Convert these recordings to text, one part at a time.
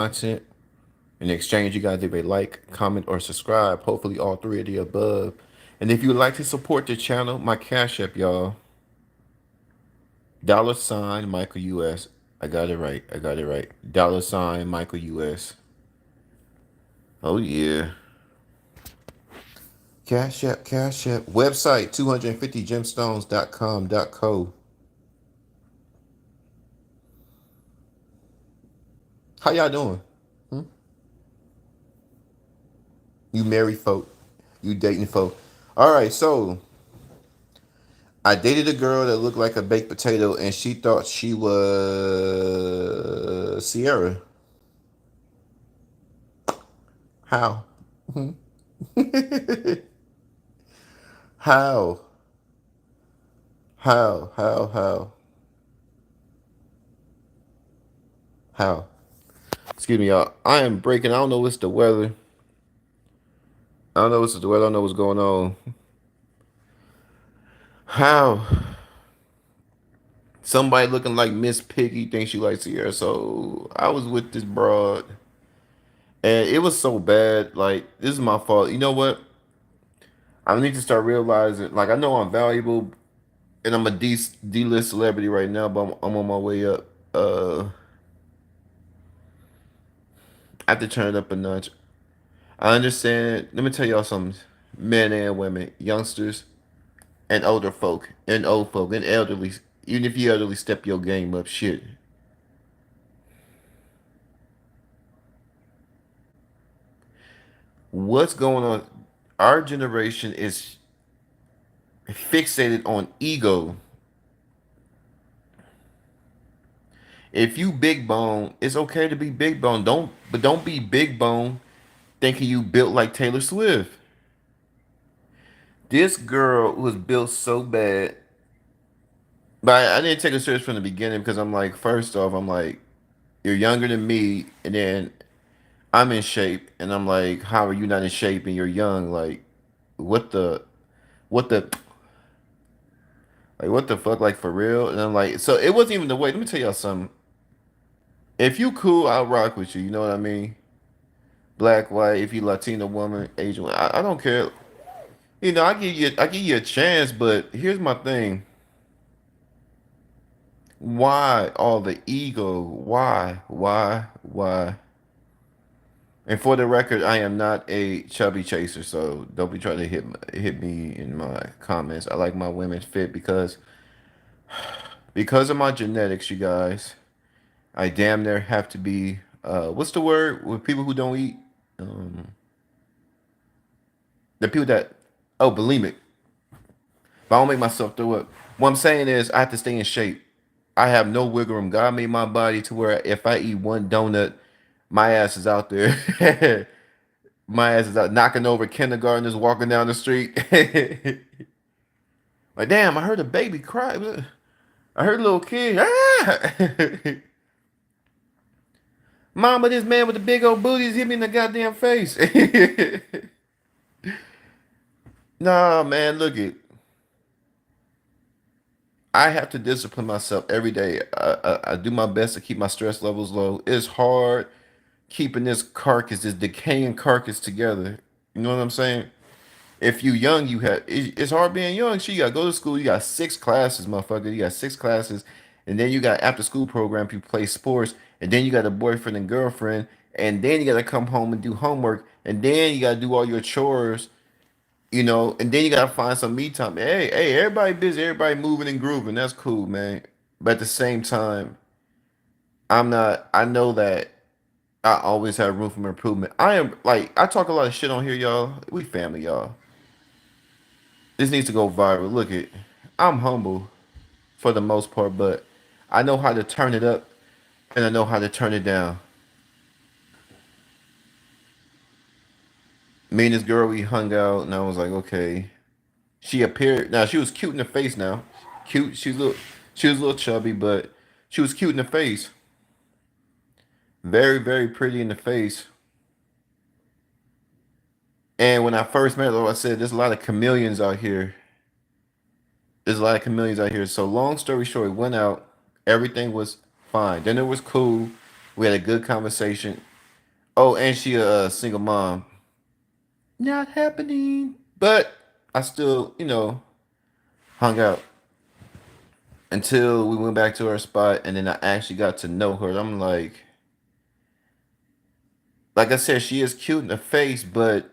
content. In exchange, you guys leave a like, comment, or subscribe. Hopefully, all three of the above. And if you'd like to support the channel, my Cash App, y'all, $ Michael US. I got it right. I got it right. $Michael US. Oh yeah. Cash App, Cash App. Website 250gemstones.com.co. How y'all doing? You married folk. You dating folk. All right, so I dated a girl that looked like a baked potato, and she thought she was Sierra. How? How? How? How? How? How? Excuse me, y'all. I am breaking. I don't know what's the weather. I don't know what's the weather. I don't know what's going on. How? Somebody looking like Miss Piggy thinks she likes Sierra. So I was with this broad, and it was so bad. Like, this is my fault. You know what? I need to start realizing. Like, I know I'm valuable, and I'm a D-list celebrity right now, but I'm on my way up. I have to turn it up a notch. I understand. Let me tell y'all something. Men and women, youngsters and older folk, and old folk, and elderly. Even if you elderly, step your game up. Shit. What's going on? Our generation is fixated on ego. If you big bone, it's okay to be big bone. Don't be big bone thinking you built like Taylor Swift. This girl was built so bad, but I didn't take her serious from the beginning because I'm like, first off, I'm like, you're younger than me, and then I'm in shape, and I'm like, how are you not in shape and you're young? Like, what the, what the, like, what the fuck, like for real? And I'm like, so it wasn't even the way. Let me tell y'all something. If you cool, I'll rock with you. You know what I mean? Black, white, if you Latino woman, Asian, I don't care. You know, I give you a chance, but here's my thing. Why all the ego? Why? Why? Why? And for the record, I am not a chubby chaser, so don't be trying to hit me in my comments. I like my women fit because of my genetics, you guys. I damn near have to be what's the word with people who don't eat? Um, the people that bulimic. If I don't make myself throw up, what I'm saying is I have to stay in shape. I have no wiggle room. God made my body to where if I eat one donut, my ass is out there. My ass is out knocking over kindergartners walking down the street. Like, damn, I heard a baby cry. I heard a little kid. Ah! Mama, this man with the big old booties hit me in the goddamn face. Nah, man, look it. I have to discipline myself every day. I do my best to keep my stress levels low. It's hard keeping this carcass, this decaying carcass together. You know what I'm saying? If you young, it's hard being young. Shit, you gotta go to school. You got 6 classes, motherfucker. You got 6 classes, and then you got after school program. You play sports, and then you got a boyfriend and girlfriend, and then you gotta come home and do homework, and then you gotta do all your chores. You know, and then you gotta find some me time. Hey, everybody busy, everybody moving and grooving. That's cool, man. But at the same time, I'm not. I know that I always have room for improvement. I am like I talk a lot of shit on here, y'all. We family, y'all. This needs to go viral. Look it. I'm humble for the most part, but I know how to turn it up and I know how to turn it down. Me and this girl, we hung out, and I was like, okay. She appeared. Now she was cute in the face. Now, cute. She was a little chubby, but she was cute in the face. Very, very pretty in the face. And when I first met her, I said, "There's a lot of chameleons out here. There's a lot of chameleons out here." So long story short, we went out. Everything was fine. Dinner was cool. We had a good conversation. Oh, and she a single mom. Not happening. But I still, hung out until we went back to her spot, and then I actually got to know her. I'm like I said, she is cute in the face, but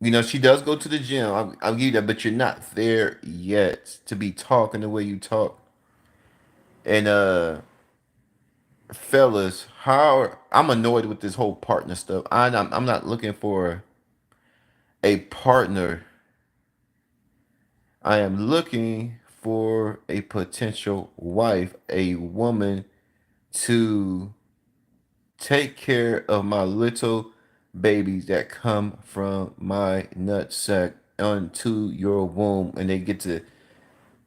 she does go to the gym. I'll give you that, but you're not there yet to be talking the way you talk. And fellas, how I'm annoyed with this whole partner stuff. I'm not looking for a partner. I am looking for a potential wife, a woman to take care of my little babies that come from my nutsack onto your womb, and they get to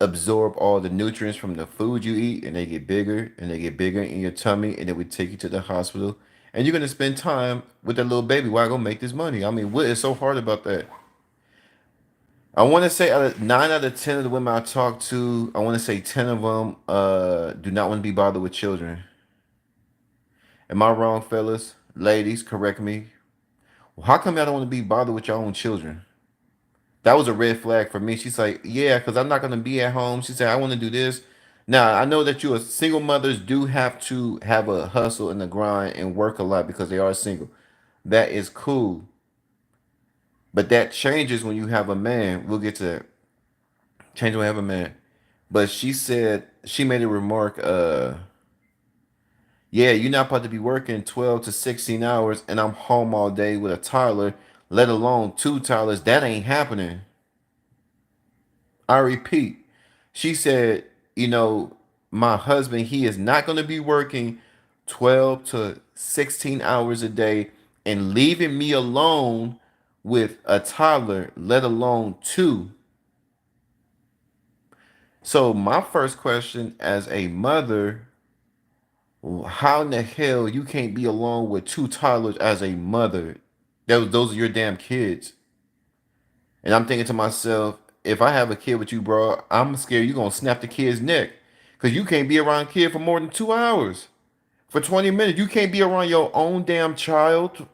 absorb all the nutrients from the food you eat, and they get bigger and they get bigger in your tummy, and then we take you to the hospital, and you're gonna spend time with that little baby. Why go make this money? I mean, what is so hard about that? I want to say 9 out of 10 of the women I talk to, I want to say 10 of them do not want to be bothered with children. Am I wrong, fellas? Ladies, correct me. Well, how come y'all don't want to be bothered with your own children? That was a red flag for me. She's like, yeah, because I'm not going to be at home. She said, I want to do this. Now, I know that you are single mothers do have to have a hustle and a grind and work a lot because they are single. That is cool. But that changes when you have a man. We'll get to that. Change when you have a man. But she said, she made a remark, yeah, you're not about to be working 12 to 16 hours and I'm home all day with a toddler, let alone two toddlers. That ain't happening. I repeat, she said, my husband, he is not going to be working 12 to 16 hours a day and leaving me alone with a toddler, let alone two. So, my first question as a mother, how in the hell you can't be alone with two toddlers as a mother? Those are your damn kids. And I'm thinking to myself, if I have a kid with you, bro, I'm scared you're gonna snap the kid's neck. Cause you can't be around a kid for more than 2 hours. For 20 minutes. You can't be around your own damn child.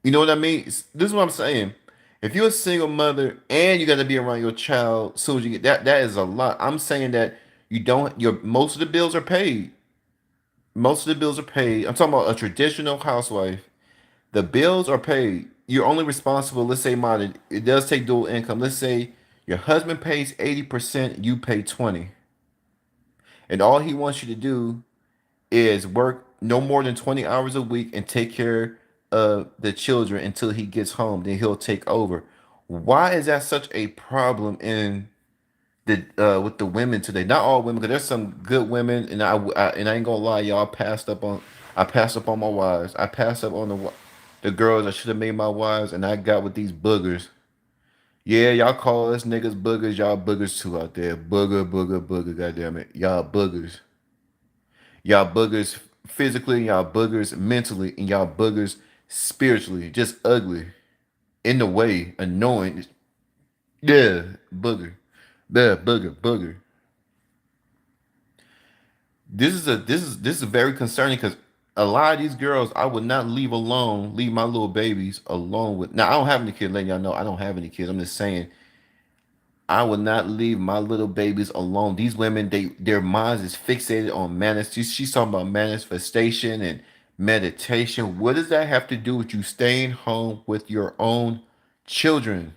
You know what I mean? This is what I'm saying. If you're a single mother and you gotta be around your child as soon as you get that is a lot. I'm saying that you don't your most of the bills are paid. Most of the bills are paid. I'm talking about a traditional housewife. The bills are paid. You're only responsible. Let's say, mine. It does take dual income. Let's say your husband pays 80%, you pay 20, and all he wants you to do is work no more than 20 hours a week and take care of the children until he gets home. Then he'll take over. Why is that such a problem in the with the women today? Not all women, because there's some good women, and I ain't gonna lie, y'all. I passed up on my wives. I passed up on the girls I should have made my wives, and I got with these boogers. Yeah, y'all call us niggas boogers. Y'all boogers too out there. Booger, booger, booger. Goddamn it, y'all boogers. Y'all boogers physically, y'all boogers mentally, and y'all boogers spiritually. Just ugly in the way, annoying. Yeah, booger. Yeah, booger, booger. This is very concerning because a lot of these girls I would not leave alone, leave my little babies alone with. Now I don't have any kids, letting y'all know I don't have any kids. I'm just saying I would not leave my little babies alone. These women, their minds is fixated on she's talking about manifestation and meditation. What does that have to do with you staying home with your own children?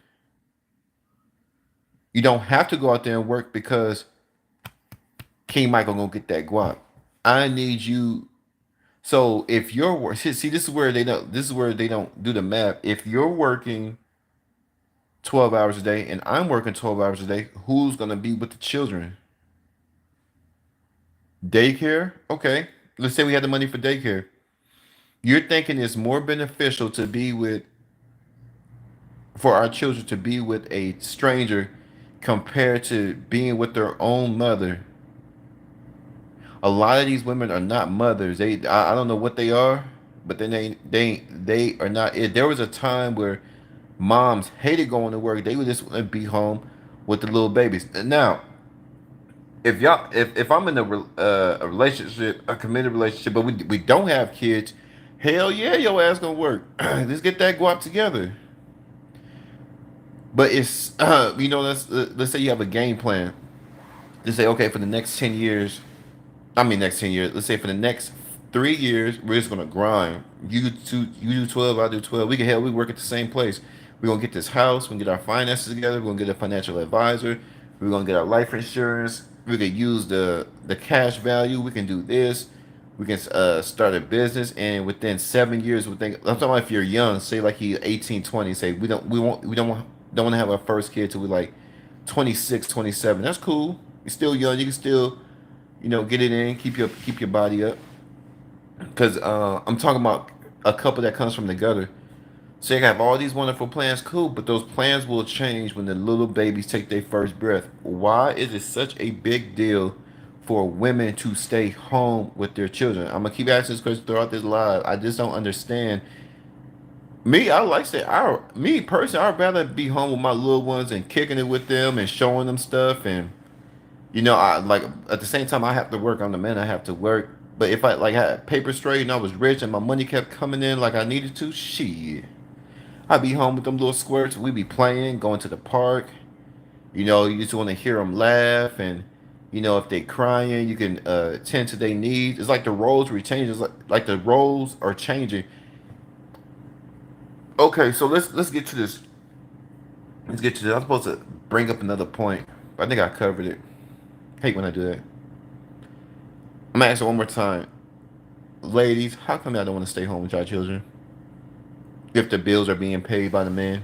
You don't have to go out there and work because King Michael gonna get that guap. I need you. So if you're see, this is where they don't. This is where they don't do the math. If you're working 12 hours a day and I'm working 12 hours a day, who's gonna be with the children? Daycare? Okay. Let's say we had the money for daycare. You're thinking it's more beneficial to be with for our children to be with a stranger compared to being with their own mother. A lot of these women are not mothers. I don't know what they are, but then they are not it. There was a time where moms hated going to work. They would just want to be home with the little babies. Now, if I'm in a relationship, a committed relationship, but we don't have kids, hell yeah, your ass gonna work. Let's get that guap together. But it's let's say you have a game plan. Let's say okay for the next 10 years. I mean next 10 years. Let's say for the next 3 years, we're just gonna grind. You do 12, I do 12. We work at the same place. We're gonna get this house. We're gonna get our finances together. We're gonna get a financial advisor. We're gonna get our life insurance. We can use the cash value. We can do this. We can start a business, and within 7 years, we think. I'm talking about if you're young, say like you 18, 20. Say we don't want to have our first kid till we like 26, 27. That's cool. You're still young. You can still get it in, keep your body up. Because I'm talking about a couple that comes from the gutter. So you have all these wonderful plans, cool, but those plans will change when the little babies take their first breath. Why is it such a big deal for women to stay home with their children? I'm gonna keep asking this question throughout this live. I just don't understand. Me, I like say me personally, I'd rather be home with my little ones and kicking it with them and showing them stuff. And I like at the same time I have to work. I'm the man. I have to work. But if I like had paper straight and I was rich and my money kept coming in like I needed to, shit, I'd be home with them little squirts. We'd be playing, going to the park. You just want to hear them laugh, and if they crying, you can tend to their needs. It's like the roles are changing. It's like the roles are changing. Okay, so let's get to this. Let's get to this. I'm supposed to bring up another point, but I think I covered it. Hate when I do that. I'm gonna ask it one more time, ladies. How come y'all don't want to stay home with y'all children if the bills are being paid by the man?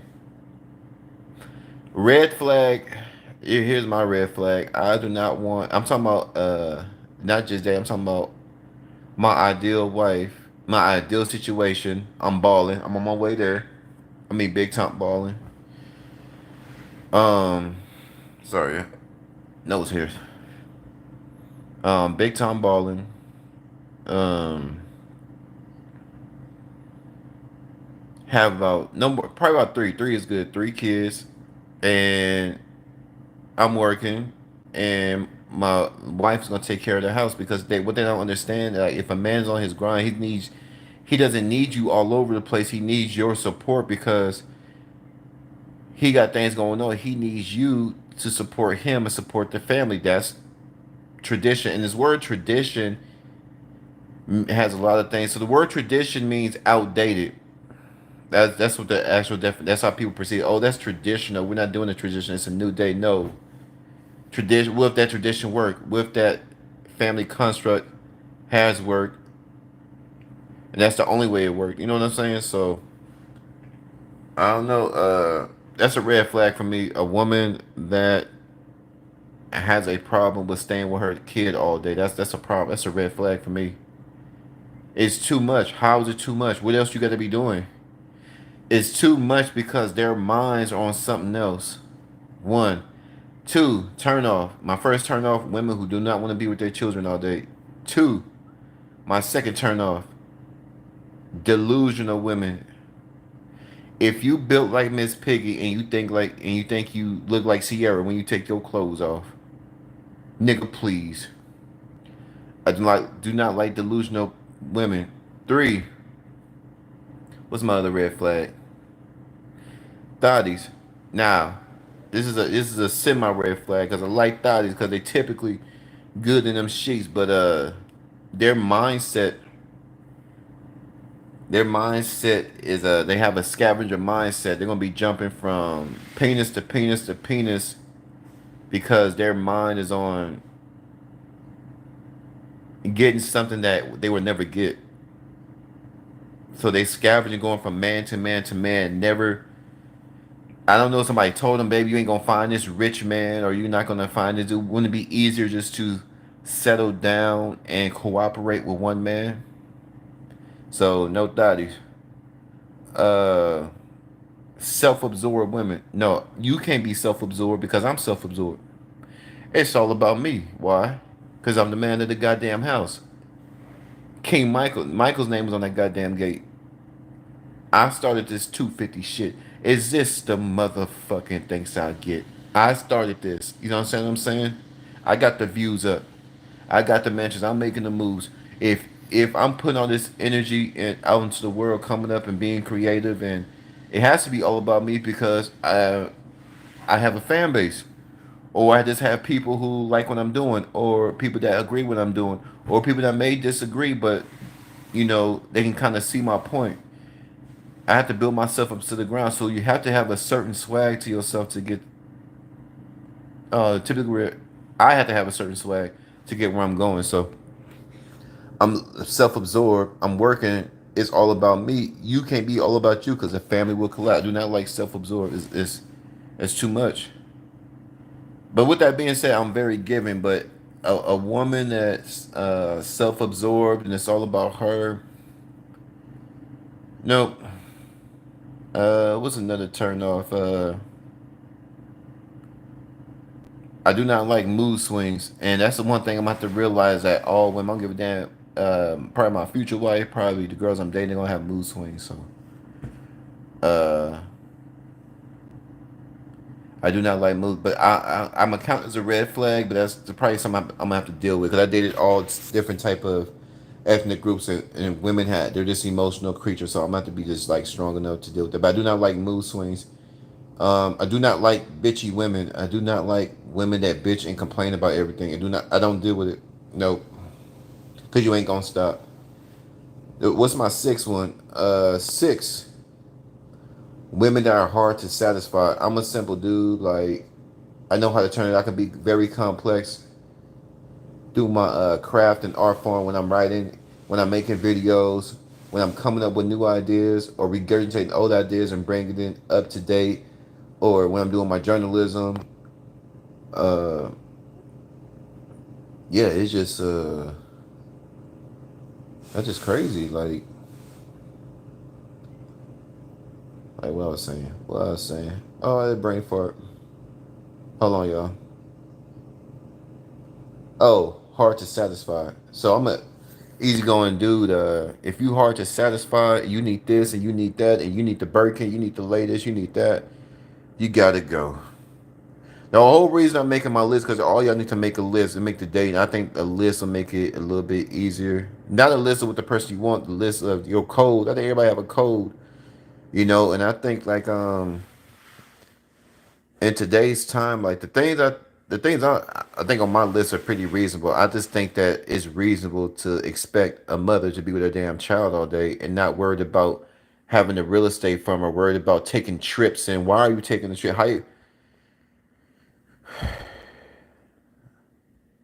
Red flag. Here's my red flag. I do not want. I'm talking about not just that. I'm talking about my ideal wife, my ideal situation. I'm balling. I'm on my way there. I mean, big time balling. Um, sorry, nose here. Big time balling. Um, have about no more. Probably about three. Three is good. Three kids, and I'm working, and my wife's gonna take care of the house because what they don't understand, like if a man's on his grind, he doesn't need you all over the place. He needs your support because he got things going on. He needs you to support him and support the family. That's tradition, and this word tradition has a lot of things. So the word tradition means outdated. That's what the actual that's how people perceive. Oh, that's traditional. We're not doing a tradition. It's a new day. No, tradition. What if that tradition worked? What if that family construct has worked, and that's the only way it worked? You know what I'm saying? So I don't know. That's a red flag for me. A woman that has a problem with staying with her kid all day. That's a problem. That's a red flag for me. It's too much. How is it too much? What else you got to be doing? It's too much because their minds are on something else. One. Two, turn off. My first turn off, women who do not want to be with their children all day. Two, my second turn off, delusional women. If you built like Miss Piggy and you think you look like Sierra when you take your clothes off, nigga, please. I do not like delusional women. Three, what's my other red flag? Thotties. Now, this is a semi red flag because I like thotties because they typically good in them sheets, but their mindset their mindset is they have a scavenger mindset. They're gonna be jumping from penis to penis to penis because their mind is on getting something that they would never get. So they scavenging going from man to man to man. Never. I don't know if somebody told them, baby, you ain't gonna find this rich man, or you're not gonna find this dude. Wouldn't it be easier just to settle down and cooperate with one man? So no thotties. Uh, self-absorbed women. No, you can't be self-absorbed because I'm self-absorbed. It's all about me. Why? Because I'm the man of the goddamn house. King Michael. Michael's name was on that goddamn gate. I started this 250 shit. Is this the motherfucking thanks I get? I started this. You know what I'm saying? I got the views up. I got the mentions. I'm making the moves. If I'm putting all this energy out into the world, coming up and being creative, and it has to be all about me because I have a fan base, or I just have people who like what I'm doing, or people that agree with what I'm doing, or people that may disagree, but they can kind of see my point. I have to build myself up to the ground, so you have to have a certain swag to yourself to get typically. I have to have a certain swag to get where I'm going. So I'm self-absorbed. I'm working. It's all about me. You can't be all about you because the family will collapse. I do not like self-absorbed. It's too much. But with that being said, I'm very giving. But a woman that's self-absorbed and it's all about her. Nope. What's another turn off? I do not like mood swings, and that's the one thing I'm gonna have to realize that all women, I don't give a damn. Probably my future wife, probably the girls I'm dating, gonna have mood swings. So, uh, I do not like mood, but I'm gonna count as a red flag. But that's probably something I'm gonna have to deal with because I dated all different type of ethnic groups, and women they're just emotional creatures. So I'm gonna have to be just like strong enough to deal with that. But I do not like mood swings. I do not like bitchy women. I do not like women that bitch and complain about everything. I don't deal with it. Nope. Cause you ain't gonna stop. What's my sixth one? Six. Women that are hard to satisfy. I'm a simple dude. Like I know how to turn it. I can be very complex. Do my craft and art form when I'm writing, when I'm making videos, when I'm coming up with new ideas or regurgitating old ideas and bringing it up to date, or when I'm doing my journalism. Uh, yeah, it's just that's just crazy. Like what I was saying. What I was saying. Oh, that brain fart. Hold on, y'all. Oh, hard to satisfy. So I'm a easygoing dude. If you hard to satisfy, you need this and you need that and you need the Birkin, you need the latest, you need that. You gotta go. The whole reason I'm making my list because all y'all need to make a list and make the date. I think a list will make it a little bit easier. Not a list of what the person you want, the list of your code. I think everybody have a code, and I think like in today's time, like the things I think on my list are pretty reasonable. I just think that it's reasonable to expect a mother to be with her damn child all day and not worried about having a real estate firm or worried about taking trips. And why are you taking the trip?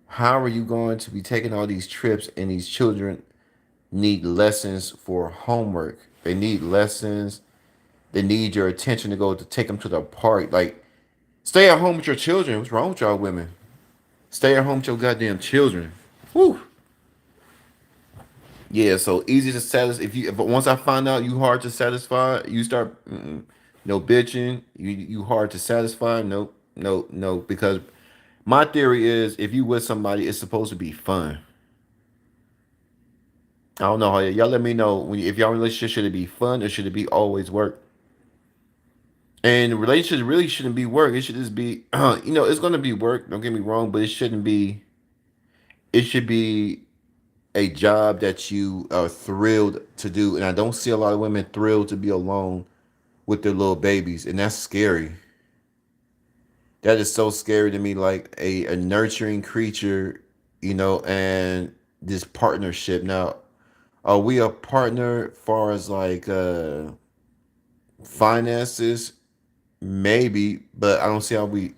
How are you going to be taking all these trips and these children need lessons for homework? They need lessons. They need your attention to go to take them to the park. Like, stay at home with your children. What's wrong with y'all women? Stay at home with your goddamn children. Whew. Yeah, so easy to satisfy. If once I find out you hard to satisfy, you start no bitching. You hard to satisfy. Nope, nope, no. Because my theory is, if you with somebody, it's supposed to be fun. I don't know how y'all let me know if y'all relationship should it be fun or should it be always work. And relationships really shouldn't be work. It should just be, it's gonna be work. Don't get me wrong, but it shouldn't be. It should be a job that you are thrilled to do. And I don't see a lot of women thrilled to be alone with their little babies. And that's scary. That is so scary to me. Like a nurturing creature, and this partnership. Now, are we a partner as far as like finances? Maybe, but I don't see how we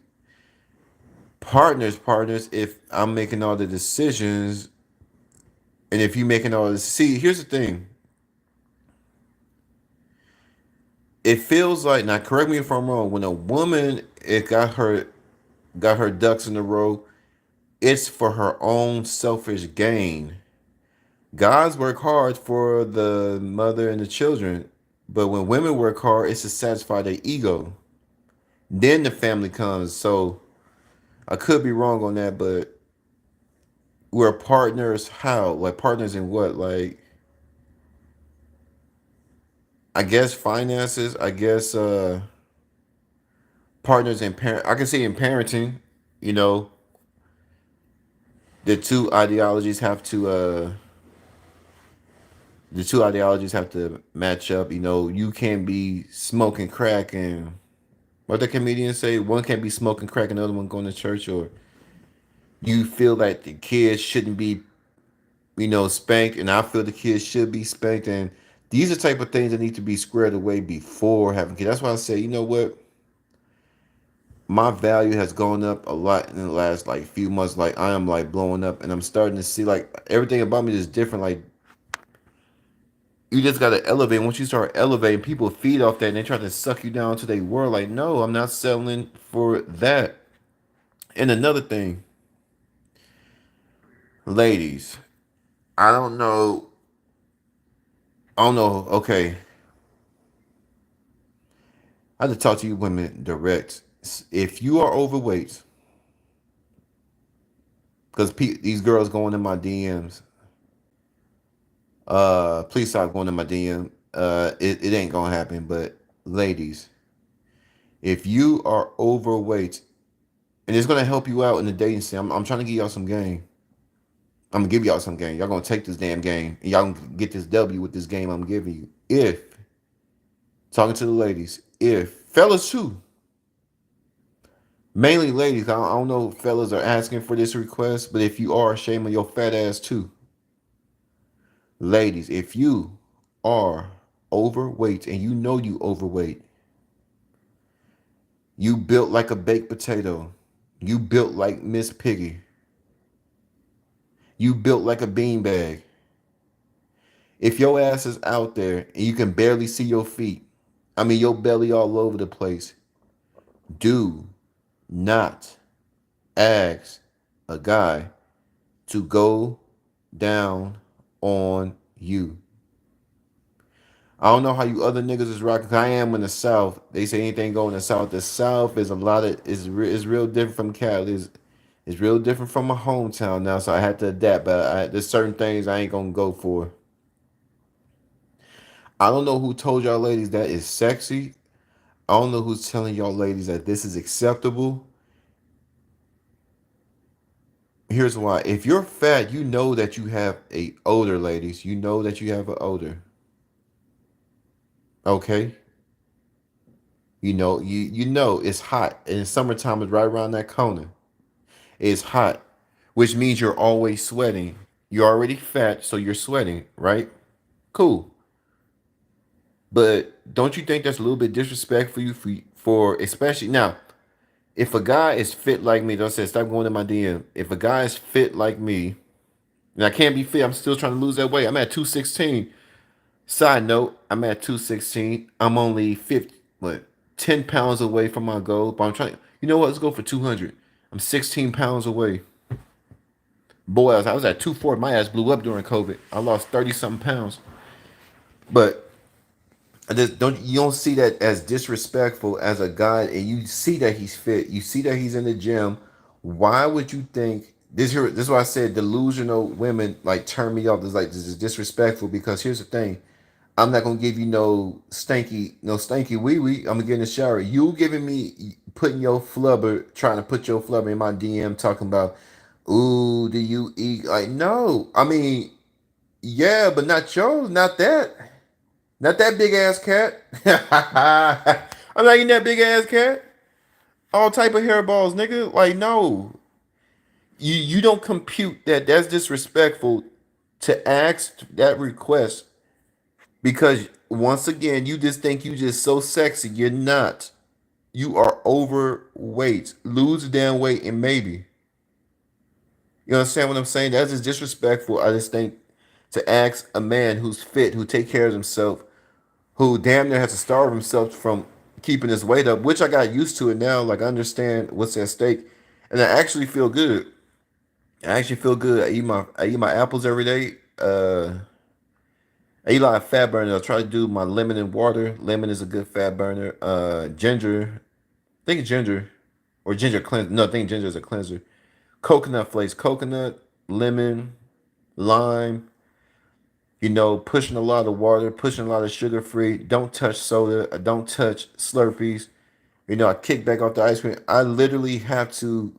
partners if I'm making all the decisions and if you making all the see, here's the thing. It feels like, now correct me if I'm wrong, when a woman it got her ducks in a row, it's for her own selfish gain. Guys work hard for the mother and the children, but when women work hard, it's to satisfy their ego. Then the family comes. So I could be wrong on that, but we're partners how? Like partners in what? Like I guess finances, I guess partners in parent I can see in parenting, you know, The two ideologies have to match up. You know, you can't be smoking crack and what the comedians say, one can't be smoking crack and the other one going to church, or you feel like the kids shouldn't be, spanked, and I feel the kids should be spanked, and these are the type of things that need to be squared away before having kids. That's why I say, you know what? My value has gone up a lot in the last like few months. Like I am like blowing up, and I'm starting to see like everything about me is different. Like you just gotta elevate. Once you start elevating, people feed off that and they try to suck you down to their world. Like, no, I'm not settling for that. And another thing, ladies, I don't know. I don't know. Okay, I have to talk to you women direct. If you are overweight, because these girls going in my DMs, please stop going in my DM. It ain't gonna happen. But ladies, if you are overweight, and it's gonna help you out in the dating scene, I'm trying to give y'all some game. I'm gonna give y'all some game. Y'all gonna take this damn game, and y'all gonna get this W with this game I'm giving you. If talking to the ladies, if fellas too, mainly ladies. I don't know if fellas are asking for this request, but if you are, shame on your fat ass too. Ladies, if you are overweight and you know you overweight, you built like a baked potato, you built like Miss Piggy, you built like a beanbag. If your ass is out there and you can barely see your feet, I mean your belly all over the place, do not ask a guy to go down on you. I don't know how you other niggas is rocking. 'Cause I am in the South. They say anything go in the South. The South is a lot of is real different from Cali. Is real different from my hometown now. So I had to adapt. But there's certain things I ain't gonna go for. I don't know who told y'all ladies that is sexy. I don't know who's telling y'all ladies that this is acceptable. Here's why. If you're fat, you know that you have a odor, ladies. You know that you have an odor. Okay? You know it's hot. And summertime is right around that corner. It's hot, which means you're always sweating. You're already fat, so you're sweating, right? Cool. But don't you think that's a little bit disrespectful for especially now, if a guy is fit like me, don't say stop going in my DM. If a guy is fit like me, and I can't be fit, I'm still trying to lose that weight. I'm at 216. Side note, I'm at 216. I'm only 10 pounds away from my goal. But I'm trying, you know what? Let's go for 200. I'm 16 pounds away. Boy, I was at 240. My ass blew up during COVID. I lost 30 something pounds. But I just you don't see that as disrespectful as a guy, and you see that he's fit. You see that he's in the gym. Why would you think this here? This is why I said delusional women like turn me off. This is disrespectful because here's the thing. I'm not gonna give you no stanky wee wee. I'm gonna get in the shower. You giving me putting your flubber, trying to put your flubber in my DM, talking about, ooh, do you eat? Like, no. I mean, yeah, but not yours, not that big ass cat. I'm not eating that big ass cat. All type of hairballs, nigga. Like, no, you don't compute that. That's disrespectful to ask that request. Because once again, you just think you just so sexy. You're not. You are overweight. Lose the damn weight and maybe. You understand what I'm saying? That's just disrespectful. I just think to ask a man who's fit, who take care of himself, who damn near has to starve himself from keeping his weight up, which I got used to it now. Like I understand what's at stake. And I actually feel good. I actually feel good. I eat my apples every day. I eat a lot of fat burner. I try to do my lemon and water. Lemon is a good fat burner. Ginger. I think ginger or ginger cleanse. No, I think ginger is a cleanser. Coconut flakes. Coconut, lemon, lime. Pushing a lot of water, pushing a lot of sugar free. Don't touch soda. I don't touch Slurpees. I kick back off the ice cream. I literally have to.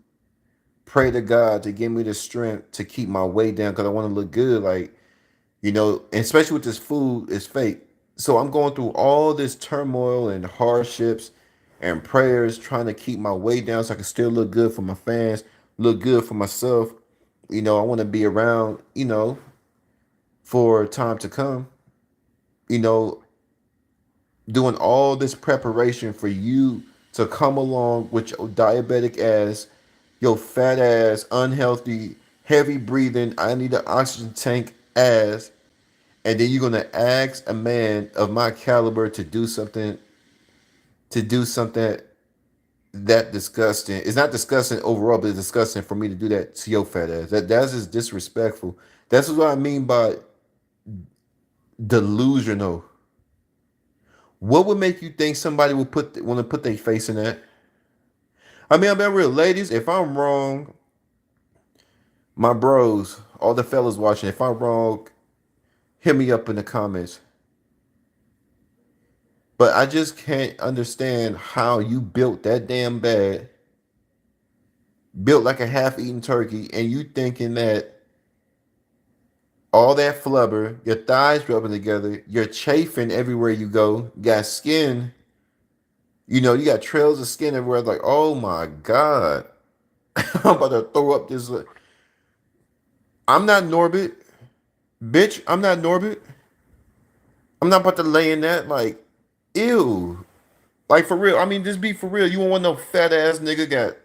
pray to God to give me the strength to keep my weight down because I want to look good. Like, and especially with this food, it's fake. So I'm going through all this turmoil and hardships and prayers trying to keep my weight down so I can still look good for my fans, look good for myself. I want to be around, for time to come. You know, doing all this preparation for you to come along with your diabetic ass, your fat ass, unhealthy, heavy breathing, I need an oxygen tank ass, and then you're gonna ask a man of my caliber to do something that disgusting. It's not disgusting overall, but it's disgusting for me to do that to your fat ass. That's just disrespectful. That's what I mean by delusional. What would make you think somebody would want to put their face in that? I mean, I'm being real, ladies. If I'm wrong, my bros, all the fellas watching, if I'm wrong, hit me up in the comments. But I just can't understand how you built that damn bad, built like a half-eaten turkey, and you thinking that all that flubber, your thighs rubbing together, you're chafing everywhere you go, you got skin, you got trails of skin everywhere. Like, oh my God, I'm about to throw up this. I'm not Norbit. Bitch, I'm not Norbit. I'm not about to lay in that. Like, ew. Like, for real. I mean, just be for real. You won't want no fat ass nigga got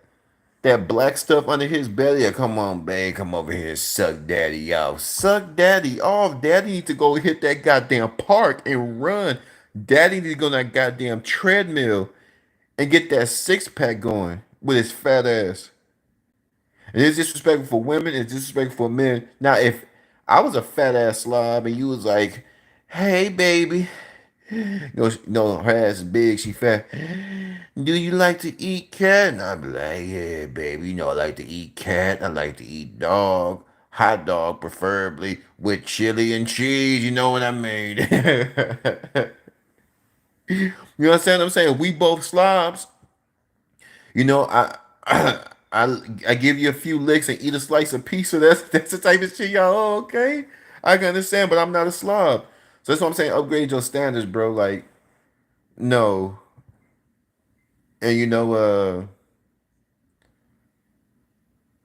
that black stuff under his belly. Yeah, come on, babe. Come over here and suck daddy off. Suck daddy off. Daddy need to go hit that goddamn park and run. Daddy need to go on that goddamn treadmill and get that six pack going with his fat ass. And it's disrespectful for women. It's disrespectful for men. Now, if I was a fat ass slob and you was like, "Hey, baby," her ass is big, she fat. Do you like to eat cat? And I'd be like, "Yeah, baby. I like to eat cat. I like to eat dog, hot dog, preferably with chili and cheese. You know what I mean?" You understand what I'm saying? We both slobs. I give you a few licks and eat a slice of pizza. That's the type of shit y'all. Oh, okay, I can understand, but I'm not a slob. So that's what I'm saying. Upgrade your standards, bro. Like, no, and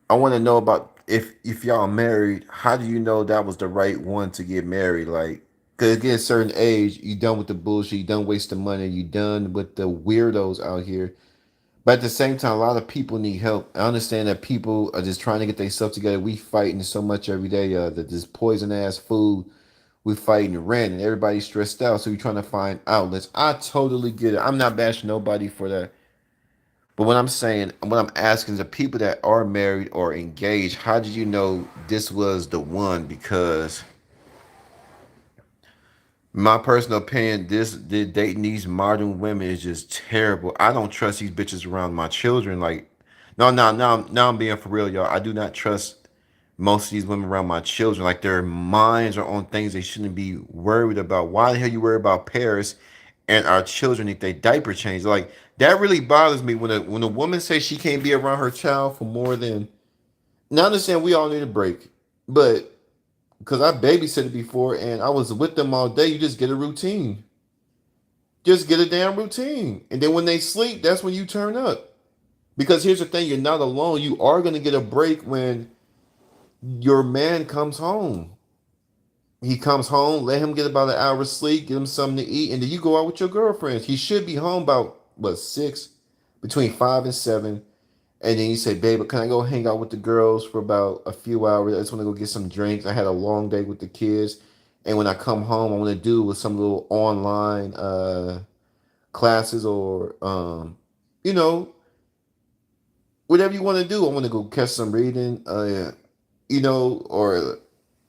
I want to know about if y'all married. How do you know that was the right one to get married? Like, cause get a certain age, you done with the bullshit. You done wasting money. You done with the weirdos out here. But at the same time, a lot of people need help. I understand that people are just trying to get themselves together. We fighting so much every day. This poison ass food. We fighting rent, and everybody's stressed out. So we're trying to find outlets. I totally get it. I'm not bashing nobody for that. But what I'm saying, what I'm asking is the people that are married or engaged, how did you know this was the one? Because my personal opinion, the dating these modern women is just terrible. I don't trust these bitches around my children. Like, no, no, now I'm being for real, y'all. I do not trust most of these women around my children. Like, their minds are on things they shouldn't be worried about. Why the hell you worry about Paris and our children if they diaper change? Like, that really bothers me when a woman says she can't be around her child for more than. Now, I understand we all need a break, but because I babysitted before and I was with them all day, you just get a routine. Just get a damn routine. And then when they sleep, that's when you turn up. Because here's the thing, you're not alone. You are going to get a break when your man comes home. He comes home, let him get about an hour's sleep, get him something to eat, and then you go out with your girlfriends. He should be home about, what, 6, between 5 and 7. And then you say, babe, can I go hang out with the girls for about a few hours? I just want to go get some drinks. I had a long day with the kids. And when I come home, I want to do with some little online classes or, you know, whatever you want to do. I want to go catch some reading, or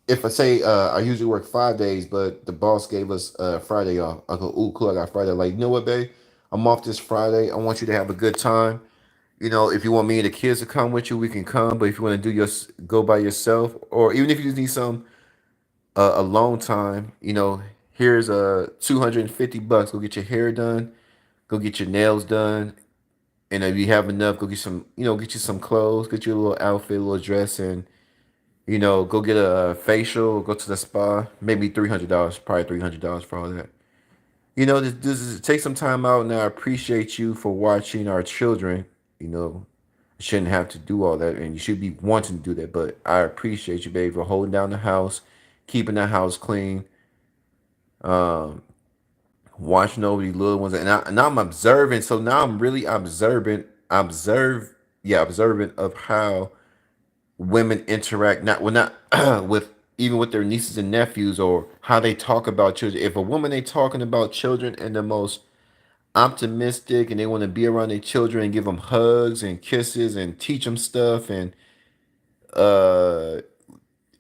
if I say I usually work 5 days, but the boss gave us Friday off. I go, ooh, cool, I got Friday. Like, you know what, babe? I'm off this Friday. I want you to have a good time. If you want me and the kids to come with you, we can come. But if you want to go by yourself, or even if you just need some alone time, here's $250. Go get your hair done, go get your nails done, And if you have enough, go get some, get you some clothes, get you a little outfit, a little dress, and go get a facial, go to the spa. Maybe $300, probably $300 for all that. Take some time out, and I appreciate you for watching our children. You know, shouldn't have to do all that, and you should be wanting to do that. But I appreciate you, baby, for holding down the house, keeping the house clean, um, watching over these little ones, and I'm observing. So now I'm really observant of how women interact. Not well, not with even with their nieces and nephews, or how they talk about children. If a woman ain't talking about children in the most optimistic, and they want to be around their children and give them hugs and kisses and teach them stuff, and uh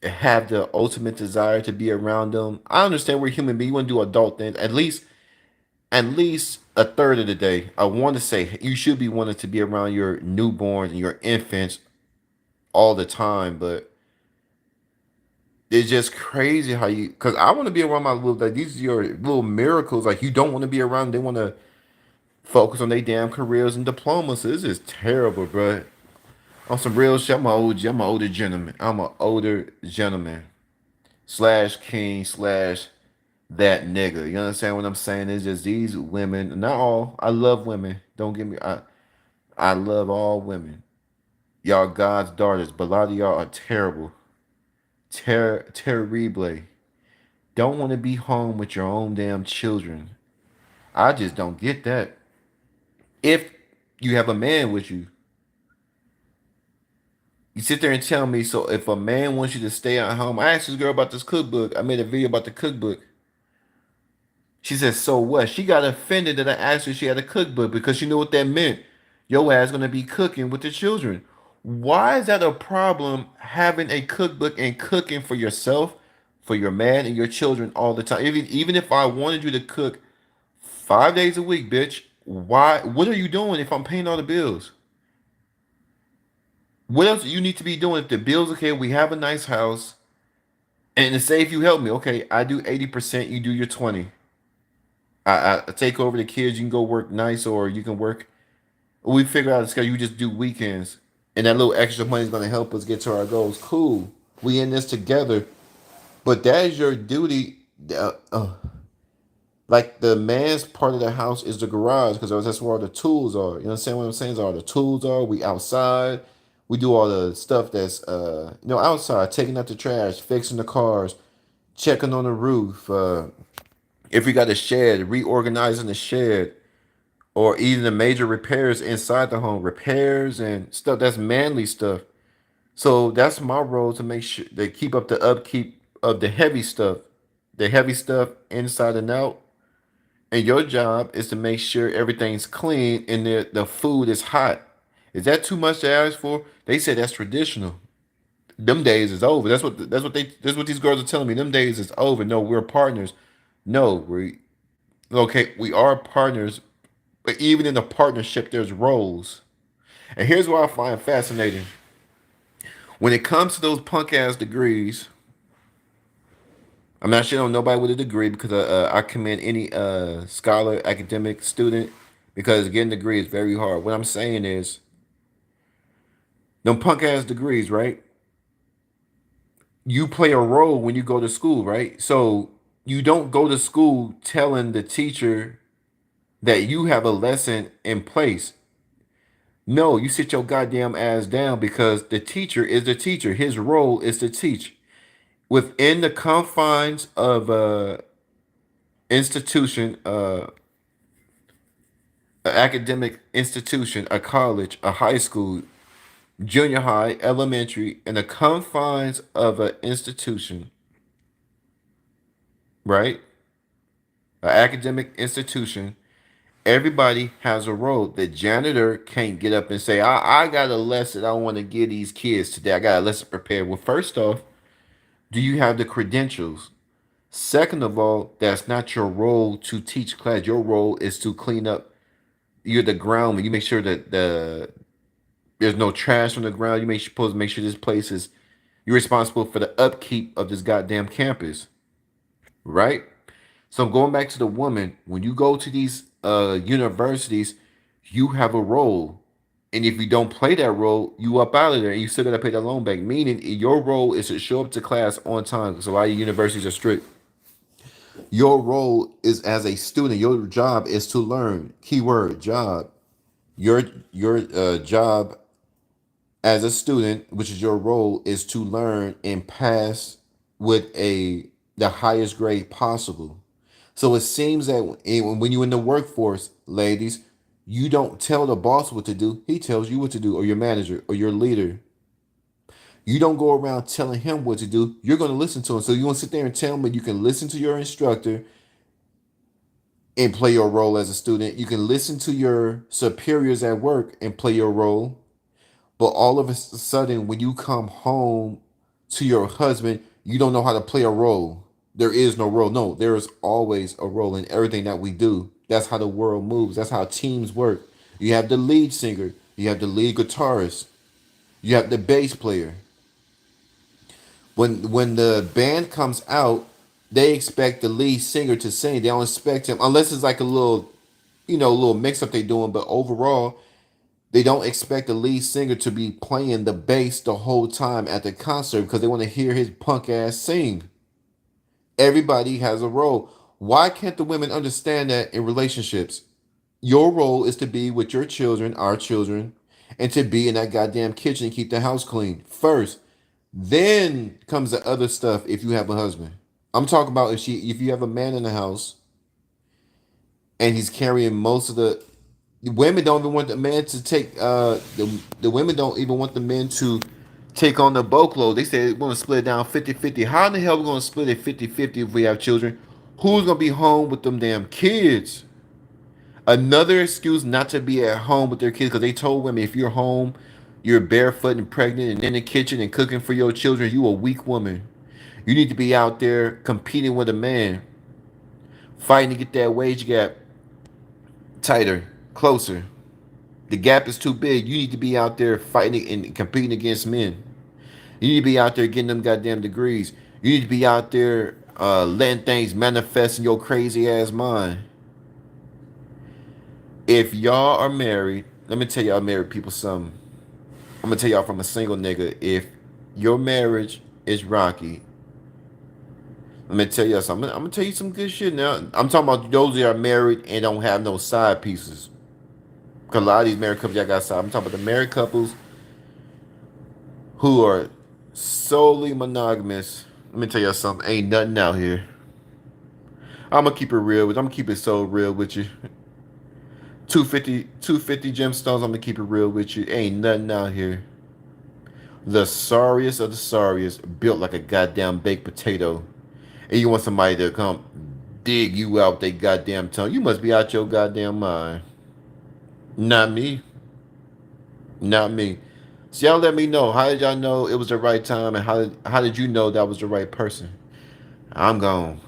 have the ultimate desire to be around them. I understand we're human beings. You want to do adult things. At least a third of the day. I want to say you should be wanting to be around your newborns and your infants all the time, but it's just crazy how you. Because I want to be around my little. Like, these are your little miracles. Like, you don't want to be around. They want to focus on their damn careers and diplomas. So this is terrible, bro. On some real shit, I'm an older gentleman. I'm an older gentleman slash king slash that nigga. You understand what I'm saying? It's just these women. Not all. I love women. Don't get me. I love all women. Y'all God's daughters, but a lot of y'all are terrible. Terrible. Don't want to be home with your own damn children. I just don't get that. If you have a man with you, you sit there and tell me, so if a man wants you to stay at home, I asked this girl about this cookbook. I made a video about the cookbook. She said, so what? She got offended that I asked her if she had a cookbook because she knew what that meant. Your ass gonna be cooking with the children. Why is that a problem having a cookbook and cooking for yourself, for your man and your children all the time? Even if I wanted you to cook 5 days a week, bitch, why what are you doing if I'm paying all the bills? What else do you need to be doing if the bills are okay? We have a nice house. And to say if you help me, okay, I do 80%, you do your 20. I take over the kids, you can go work nights or you can work. We figure out a schedule, you just do weekends. And that little extra money is gonna help us get to our goals. Cool. We in this together. But that is your duty. Like the man's part of the house is the garage because that's where all the tools are. You understand what I'm saying? All the tools are. We outside. We do all the stuff that's outside, taking out the trash, fixing the cars, checking on the roof. If we got a shed, reorganizing the shed, or even the major repairs inside the home, repairs and stuff. That's manly stuff. So that's my role to make sure they keep up the upkeep of the heavy stuff inside and out. And your job is to make sure everything's clean and the food is hot. Is that too much to ask for? They say that's traditional. Them days is over. That's what these girls are telling me. Them days is over. No, we're partners. No, we okay, we are partners, but even in the partnership, there's roles. And here's what I find fascinating. When it comes to those punk ass degrees, I'm not shitting on nobody with a degree because I commend any scholar, academic student because getting a degree is very hard. What I'm saying is, them punk ass degrees, right? You play a role when you go to school, right? So you don't go to school telling the teacher that you have a lesson in place. No, you sit your goddamn ass down because the teacher is the teacher. His role is to teach within the confines of a institution, an academic institution, a college, a high school, junior high, elementary, in the confines of an institution, right? An academic institution. Everybody has a role. The janitor can't get up and say, I got a lesson I want to give these kids today. I got a lesson prepared. Well, first off, do you have the credentials? Second of all, that's not your role to teach class. Your role is to clean up. You're the groundman. You make sure that there's no trash on the ground. Supposed to make sure this place is. You're responsible for the upkeep of this goddamn campus, right? So going back to the woman, when you go to these universities, you have a role. And if you don't play that role, you up out of there and you still gotta pay that loan back. Meaning your role is to show up to class on time. So a lot of universities are strict. Your role is as a student, your job is to learn. Keyword job. Your job as a student, which is your role, is to learn and pass with the highest grade possible. So it seems that when you're in the workforce, ladies, you don't tell the boss what to do. He tells you what to do, or your manager, or your leader. You don't go around telling him what to do. You're going to listen to him. So you want to sit there and tell him that you can listen to your instructor and play your role as a student. You can listen to your superiors at work and play your role. But all of a sudden, when you come home to your husband, you don't know how to play a role. There is no role. No, there is always a role in everything that we do. That's how the world moves. That's how teams work. You have the lead singer, you have the lead guitarist, you have the bass player. When the band comes out, they expect the lead singer to sing. They don't expect him unless it's like a little, a little mix up they doing. But overall, they don't expect the lead singer to be playing the bass the whole time at the concert because they want to hear his punk ass sing. Everybody has a role. Why can't the women understand that in relationships? Your role is to be with your children, our children, and to be in that goddamn kitchen and keep the house clean first. Then comes the other stuff if you have a husband. I'm talking about if you have a man in the house and he's carrying most of the women don't even want the man to take the women don't even want the men to take on the bulk load. They say we're going to split it down 50-50. How in the hell are we going to split it 50-50 if we have children? Who's going to be home with them damn kids? Another excuse not to be at home with their kids because they told women if you're home, you're barefoot and pregnant and in the kitchen and cooking for your children, you a weak woman. You need to be out there competing with a man, fighting to get that wage gap tighter, closer. The gap is too big. You need to be out there fighting and competing against men. You need to be out there getting them goddamn degrees. You need to be out there letting things manifest in your crazy ass mind. If y'all are married, let me tell y'all married people something. I'm gonna tell y'all from a single nigga. If your marriage is rocky, let me tell y'all something. I'm gonna tell you some good shit now. I'm talking about those that are married and don't have no side pieces. Cause a lot of these married couples y'all got side. I'm talking about the married couples who are solely monogamous. Let me tell y'all something. Ain't nothing out here. I'm gonna keep it real with. I'm gonna keep it so real with you. 250 gemstones. I'm gonna keep it real with you. Ain't nothing out here. The sorriest of the sorriest, built like a goddamn baked potato, and you want somebody to come dig you out they goddamn tongue. You must be out your goddamn mind. Not me. Not me. So y'all let me know. How did y'all know it was the right time, and how did you know that was the right person? I'm gone.